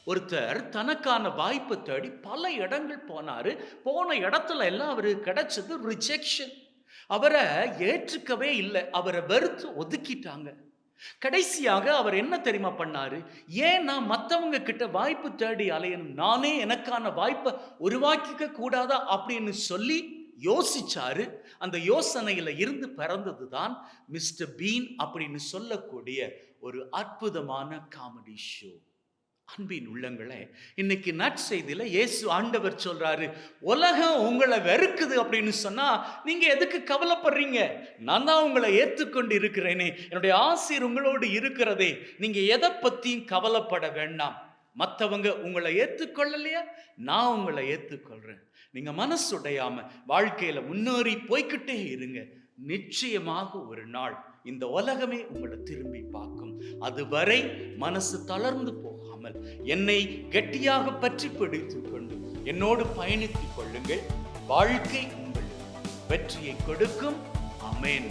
ஒருத்தர் தனக்கான வாய்ப்பை தேடி பல இடங்கள் போனாரு. போன இடத்துல எல்லாம் அவருக்கு கிடைச்சது ரிஜெக்ஷன். அவரை ஏற்றுக்கவே இல்லை. அவரை வெறுத்து ஒதுக்கிட்டாங்க. கடைசியாக அவர் என்ன தெரியுமா பண்ணாரு? ஏன் நான் மத்தவங்க கிட்ட வாய்ப்பு தேடி அலையணும்? நானே எனக்கான வாய்ப்பை உருவாக்கிக்க கூடாதா அப்படின்னு சொல்லி யோசிச்சாரு. அந்த யோசனையில இருந்து பிறந்தது தான் மிஸ்டர் பீன் அப்படின்னு சொல்லக்கூடிய ஒரு அற்புதமான காமெடி ஷோ. அன்பின் உள்ளங்களே, இன்னைக்கு நற்செய்தியில இயேசு ஆண்டவர் சொல்றாரு, உலகம் உங்களை வெறுக்குது அப்படின்னு சொன்னா நீங்க எதுக்கு கவலைப்படுறீங்க? நான் தான் உங்களை ஏற்றுக்கொண்டு இருக்கிறேனே, என்னுடைய ஆசீர் உங்களோடு இருக்கிறதே, நீங்க எதை பத்தியும் கவலைப்பட வேண்டாம். மற்றவங்க உங்களை ஏற்றுக்கொள்ளலையா, நான் உங்களை ஏற்றுக்கொள்றேன். நீங்க மனசுடையாம வாழ்க்கையில முன்னேறி போய்கிட்டே இருங்க. நிச்சயமாக ஒரு நாள் இந்த உலகமே உங்களை திரும்பி பார்க்கும். அதுவரை மனசு தளர்ந்து போகாமல் என்னை கெட்டியாக பற்றி பிடித்துக் கொண்டு என்னோடு பயணித்துக் கொள்ளுங்கள். வாழ்க்கை உங்களுக்கு வெற்றியை கொடுக்கும். ஆமென்.